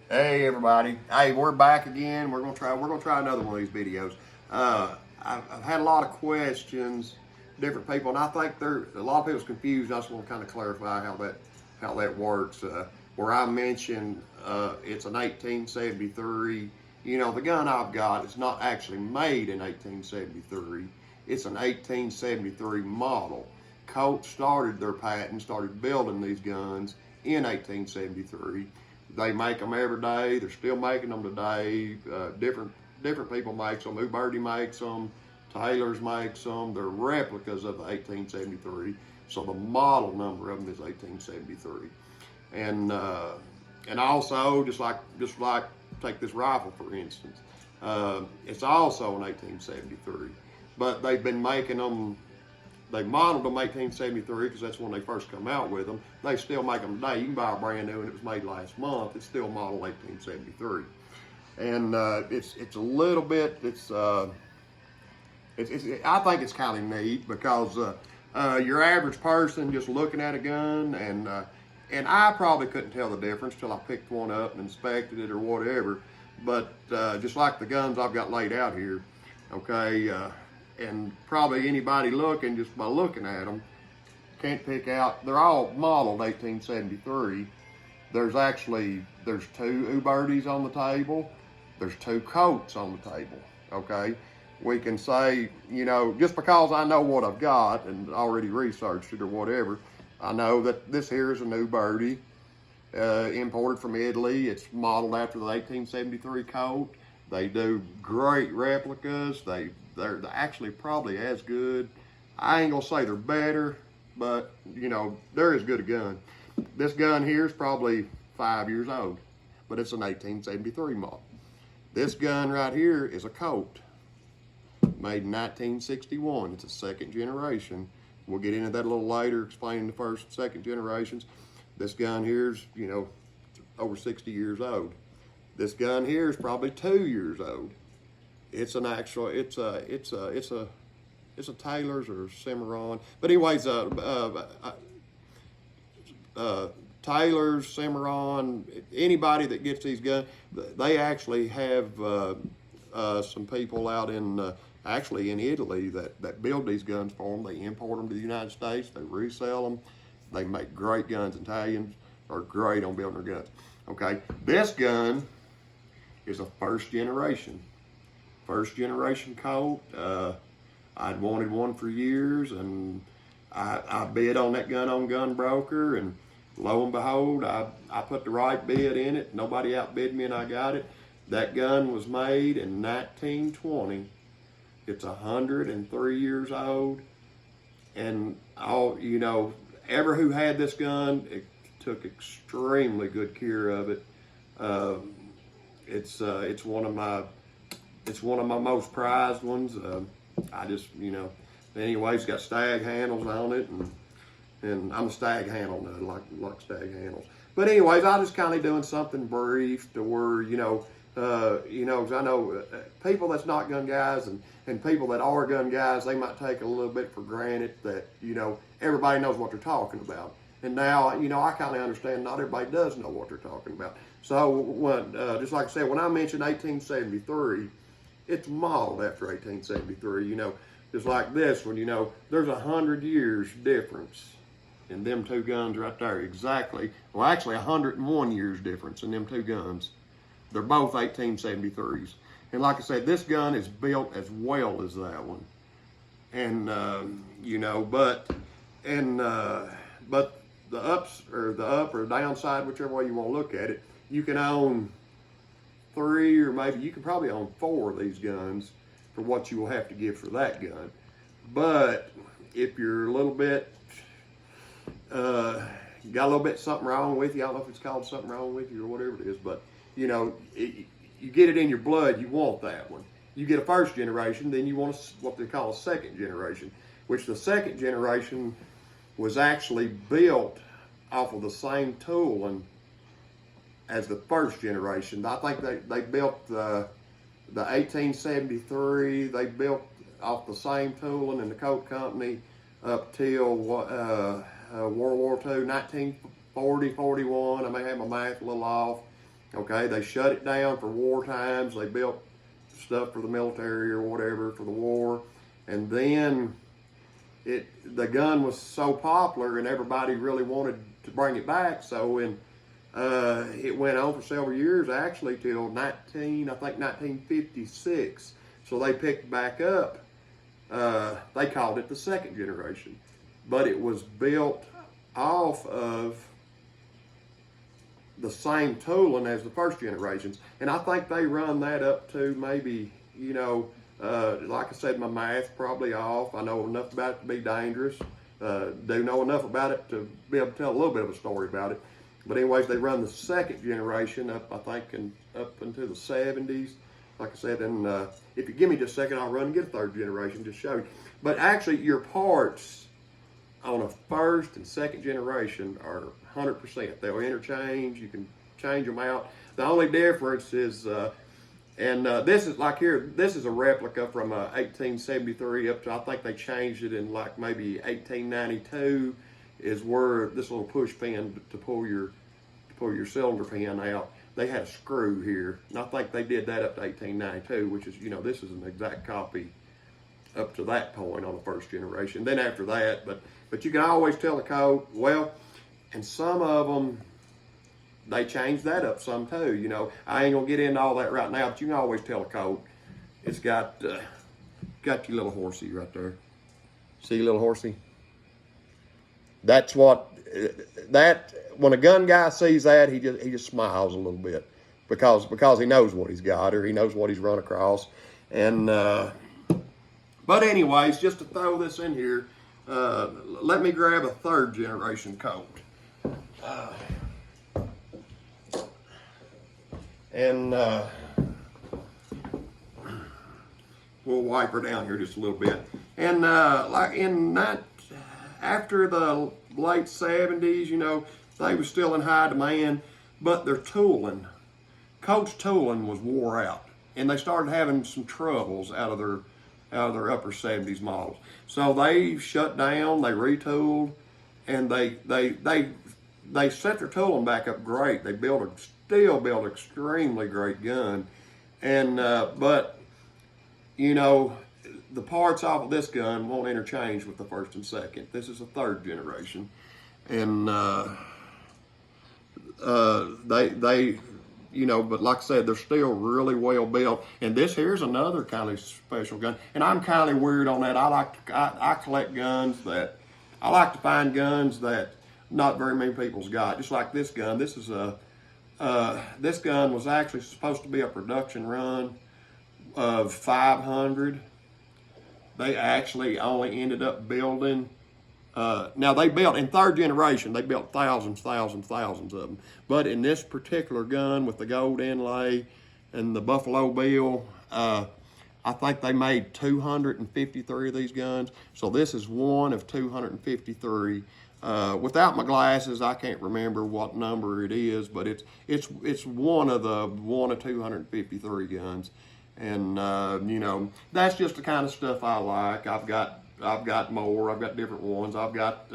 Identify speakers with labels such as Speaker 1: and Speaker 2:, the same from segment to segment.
Speaker 1: Hey everybody! Hey, we're back again. We're gonna try another one of these videos. I've had a lot of questions, different people, and I think a lot of people's confused. I just want to kind of clarify how that works. Where I mentioned it's an 1873. You know, the gun I've got is not actually made in 1873. It's an 1873 model. Colt started their patent, started building these guns in 1873. They make them every day. They're still making them today. Different people make them. Uberti makes them. Taylor's makes them. They're replicas of the 1873. So the model number of them is 1873. And also just like take this rifle for instance. It's also an 1873, but they've been making them. They modeled them 1873 because that's when they first come out with them. They still make them today. You can buy a brand new and it was made last month. It's still modeled 1873, and it's a little bit. I think it's kind of neat because your average person just looking at a gun and I probably couldn't tell the difference till I picked one up and inspected it or whatever. But just like the guns I've got laid out here, okay. And probably anybody looking, just by looking at them, can't pick out. They're all modeled 1873. There's two Ubertis on the table. There's two Colts on the table. Okay, we can say, you know, just because I know what I've got and already researched it or whatever, I know that this here is an Uberti, imported from Italy. It's modeled after the 1873 Colt. They do great replicas. They're actually probably as good. I ain't gonna say they're better, but you know, they're as good a gun. This gun here is probably 5 years old, but it's an 1873 model. This gun right here is a Colt, made in 1961. It's a second generation. We'll get into that a little later, explaining the first and second generations. This gun here's, you know, over 60 years old. This gun here is probably 2 years old. It's an actual, it's a Taylor's or Cimarron. But anyways, Taylor's, Cimarron, anybody that gets these guns, they actually have some people out in, actually in Italy that build these guns for them. They import them to the United States. They resell them. They make great guns. Italians are great on building their guns. Okay, this gun is a first generation Colt. I'd wanted one for years, and I bid on that gun on Gunbroker, and lo and behold, I put the right bid in it. Nobody outbid me, and I got it. That gun was made in 1920. It's 103 years old, and you know, ever who had this gun, it took extremely good care of it. It's one of my most prized ones. I just, you know, anyways, got Stag handles on it, and I'm a Stag handle nut, like Stag handles. But anyways, I just kind of doing something brief to where, you know, 'cause I know people that's not gun guys and people that are gun guys, they might take a little bit for granted that, you know, everybody knows what they're talking about. And now, you know, I kind of understand not everybody does know what they're talking about. So when, just like I said, when I mentioned 1873, it's modeled after 1873, you know, just like this one, you know, there's 100 years difference in them two guns right there. Exactly. Well, actually 101 years difference in them two guns. They're both 1873s. And like I said, this gun is built as well as that one. And, you know, but the up or downside, whichever way you want to look at it, you can own 3 or maybe you can probably own 4 of these guns for what you will have to give for that gun. But if you're a little bit, you got a little bit something wrong with you, I don't know if it's called something wrong with you or whatever it is, but you know, you get it in your blood, you want that one. You get a first generation, then you want what they call a second generation, which the second generation was actually built off of the same tooling as the first generation. I think they built the 1873, they built off the same tooling in the Colt Company up till World War II, 1940, 41. I may have my math a little off. Okay, they shut it down for war times. They built stuff for the military or whatever for the war, and then the gun was so popular and everybody really wanted to bring it back. So it went on for several years, actually till 1956. So they picked back up. They called it the second generation, but it was built off of the same tooling as the first generations. And I think they run that up to maybe, like I said, my math probably off. I know enough about it to be dangerous. Do know enough about it to be able to tell a little bit of a story about it. But anyways, they run the second generation up, I think, up into the 70s. Like I said, and if you give me just a second, I'll run and get a third generation, just show you. But actually, your parts on a first and second generation are 100%. They'll interchange. You can change them out. The only difference is, this is like here, this is a replica from 1873 up to, I think they changed it in like maybe 1892 is where this little push pin to pull your cylinder pin out. They had a screw here, and I think they did that up to 1892, which is, this is an exact copy up to that point on the first generation. Then after that, but you can always tell the Colt, well, and some of them, they changed that up some too. I ain't gonna get into all that right now, but you can always tell a Colt. It's got your little horsey right there. See your little horsey? That's what, when a gun guy sees that, he just smiles a little bit because he knows what he's got or he knows what he's run across. And but anyways, just to throw this in here, let me grab a third generation Colt. And we'll wipe her down here just a little bit. And after the late 70s, they were still in high demand, but their tooling, Colt's tooling was wore out, and they started having some troubles out of their upper 70s models. So they shut down, they retooled, and they set their tooling back up great. They still build an extremely great gun, and but the parts off of this gun won't interchange with the first and second. This is a third generation, and but like I said, they're still really well built. And this here's another kind of special gun, and I'm kind of weird on that. I collect guns that I like to find guns that not very many people's got. Just like this gun. This is this gun was actually supposed to be a production run of 500. They actually only ended up building, now they built, in third generation, they built thousands of them. But in this particular gun with the gold inlay and the Buffalo Bill, I think they made 253 of these guns. So this is one of 253. Without my glasses, I can't remember what number it is, but it's one of 253 guns. And that's just the kind of stuff I like. I've got more. I've got different ones. I've got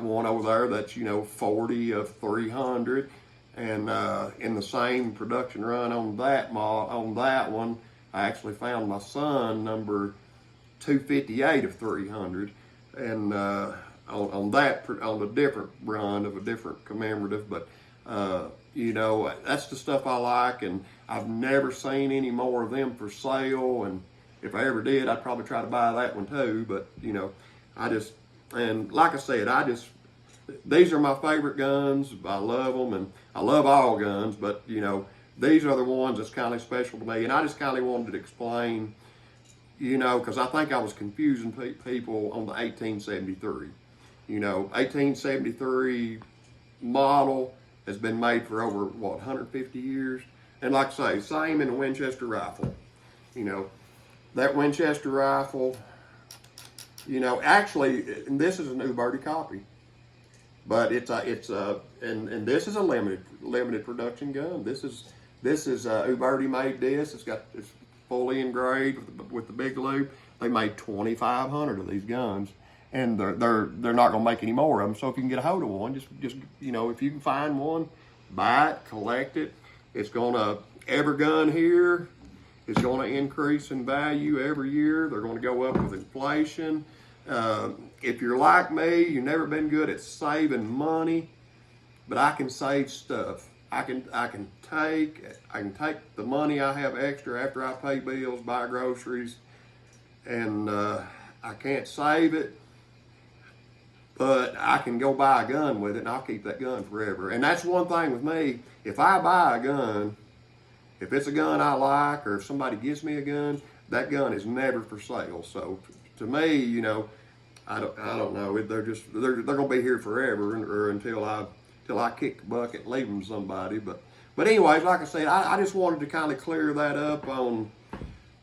Speaker 1: one over there that's 40 of 300, and in the same production run on that one, I actually found my son number 258 of 300, and on a different run of a different commemorative, but. That's the stuff I like, and I've never seen any more of them for sale, and if I ever did, I'd probably try to buy that one too, but, and like I said, these are my favorite guns. I love them, and I love all guns, but, these are the ones that's kind of special to me, and I just kind of wanted to explain, because I think I was confusing people on the 1873. 1873 model has been made for over, 150 years? And like I say, same in the Winchester rifle. That Winchester rifle, actually, and this is an Uberti copy, but and this is a limited production gun. This is Uberti made this. It's fully engraved with the big loop. They made 2,500 of these guns. And they're not going to make any more of them. So if you can get a hold of one, just if you can find one, buy it, collect it. It's gonna, every gun here is gonna increase in value every year. They're gonna go up with inflation. If you're like me, you've never been good at saving money, but I can save stuff. I can take the money I have extra after I pay bills, buy groceries, and I can't save it, but I can go buy a gun with it, and I'll keep that gun forever. And that's one thing with me. If I buy a gun, if it's a gun I like, or if somebody gives me a gun, that gun is never for sale. So to me, you know, I don't know. They're gonna be here forever, or until I kick the bucket and leave them to somebody. But anyways, like I said, I just wanted to kind of clear that up on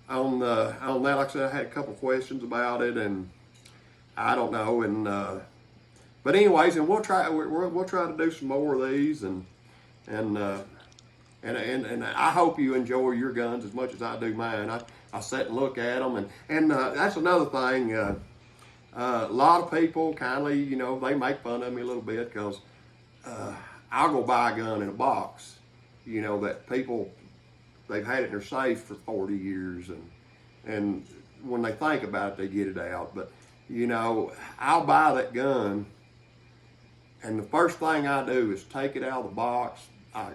Speaker 1: that. Like I said, I had a couple questions about it, and I don't know. And but anyways, and we'll try to do some more of these, and I hope you enjoy your guns as much as I do mine. I sit and look at them, and that's another thing. A lot of people kindly, you know, they make fun of me a little bit because I'll go buy a gun in a box, you know, that people, they've had it in their safe for 40 years, and when they think about it, they get it out. But, you know, I'll buy that gun, and the first thing I do is take it out of the box. I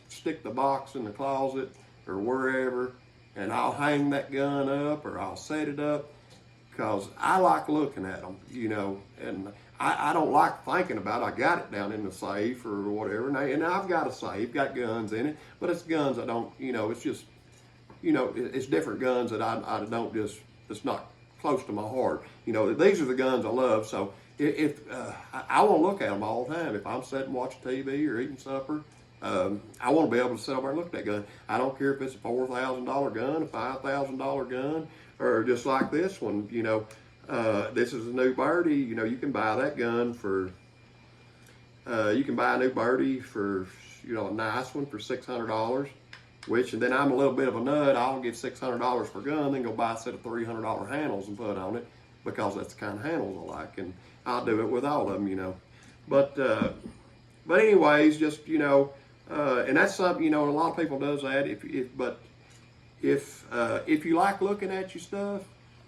Speaker 1: stick the box in the closet or wherever, and I'll hang that gun up, or I'll set it up, because I like looking at them, you know, and I don't like thinking about it. I got it down in the safe or whatever, and I've got a safe, got guns in it, but it's guns I don't, you know, it's just, you know, it's different guns that I don't just, it's not close to my heart. You know, these are the guns I love, so if I want to look at them all the time. If I'm sitting watching TV or eating supper, I want to be able to sit over and look at that gun. I don't care if it's a $4,000 gun, a $5,000 gun, or just like this one, you know. This is a new Uberti. You know, you can buy that gun for, you can buy a new Uberti for, you know, a nice one for $600, which, and then I'm a little bit of a nut. I'll get $600 for a gun, then go buy a set of $300 handles and put on it, because that's the kind of handles I like, and I'll do it with all of them, you know. But anyways, just, you know, and that's something, you know, a lot of people does that. If you like looking at your stuff,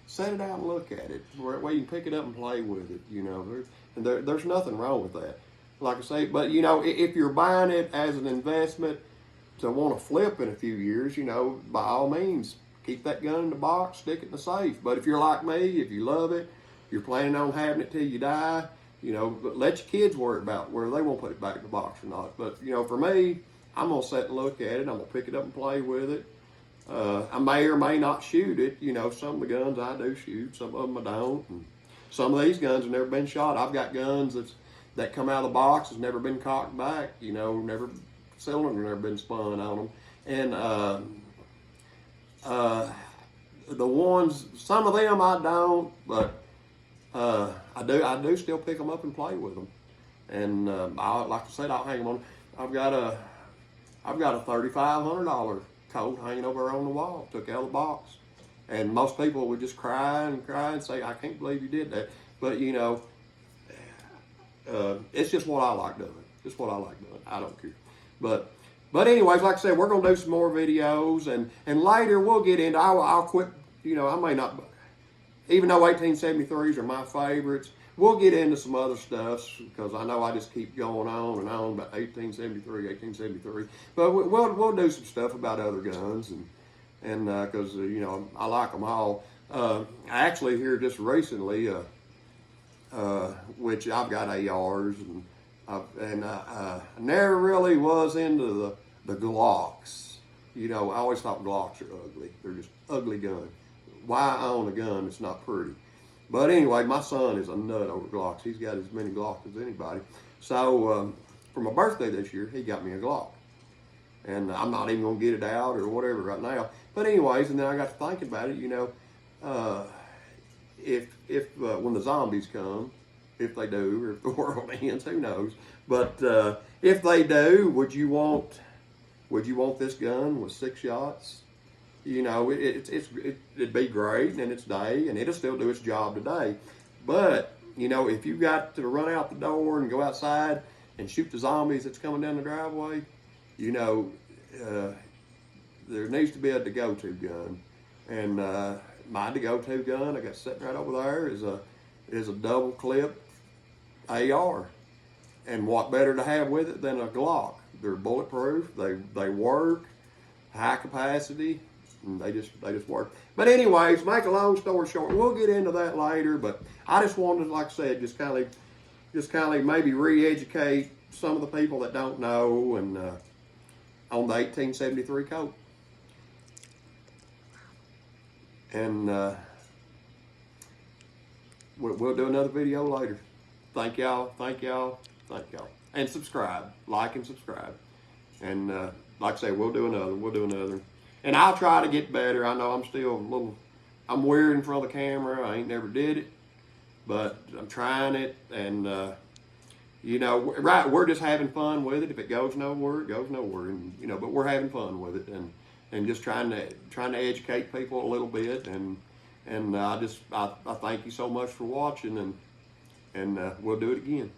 Speaker 1: set it out and look at it, where you can pick it up and play with it, you know. There's nothing wrong with that. Like I say, but, you know, if you're buying it as an investment to want to flip in a few years, you know, by all means, keep that gun in the box, stick it in the safe. But if you're like me, if you love it, you're planning on having it till you die, you know, let your kids worry about whether they won't put it back in the box or not. But, you know, for me, I'm going to sit and look at it. I'm going to pick it up and play with it. I may or may not shoot it. You know, some of the guns I do shoot, some of them I don't. And some of these guns have never been shot. I've got guns that come out of the box, has never been cocked back, you know, cylinder never been spun on them. And the ones, some of them I don't, but I do still pick them up and play with them. And like I said, I'll hang them on. I've got a $3,500 Colt hanging over on the wall, took out of the box. And most people would just cry and say, I can't believe you did that. But, you know, it's just what I like doing. Just what I like doing. I don't care. But anyways, like I said, we're going to do some more videos. And later we'll get into, I'll quit, you know, I may not, even though 1873s are my favorites, we'll get into some other stuff, because I know I just keep going on and on about 1873. But we'll do some stuff about other guns, and because you know, I like them all. I actually here just recently, which I've got ARs, and I never really was into the Glocks. You know, I always thought Glocks are ugly. They're just ugly guns. Why own a gun that's not pretty? But anyway, my son is a nut over Glocks. He's got as many Glocks as anybody. So for my birthday this year, he got me a Glock. And I'm not even going to get it out or whatever right now. But anyways, and then I got to thinking about it, you know, if when the zombies come, if they do, or if the world ends, who knows. But if they do, would you want this gun with 6 shots? You know, it'd be great in its day, and it'll still do its job today. But, you know, if you got to run out the door and go outside and shoot the zombies that's coming down the driveway, you know, there needs to be a to-go-to gun. And my to-go-to gun I got sitting right over there is a double clip AR. And what better to have with it than a Glock? They're bulletproof, they work, high capacity, and they just work. But anyways, make a long story short, we'll get into that later, but I just wanted, like I said, just kind of maybe re-educate some of the people that don't know, and on the 1873 Colt. And we'll do another video later. Thank y'all. And subscribe, like and subscribe. And like I say, we'll do another. And I'll try to get better. I know I'm still I'm weird in front of the camera. I ain't never did it, but I'm trying it. And you know, we're just having fun with it. If it goes nowhere, it goes nowhere. And you know, but we're having fun with it, and just trying to educate people a little bit. And I thank you so much for watching, and we'll do it again.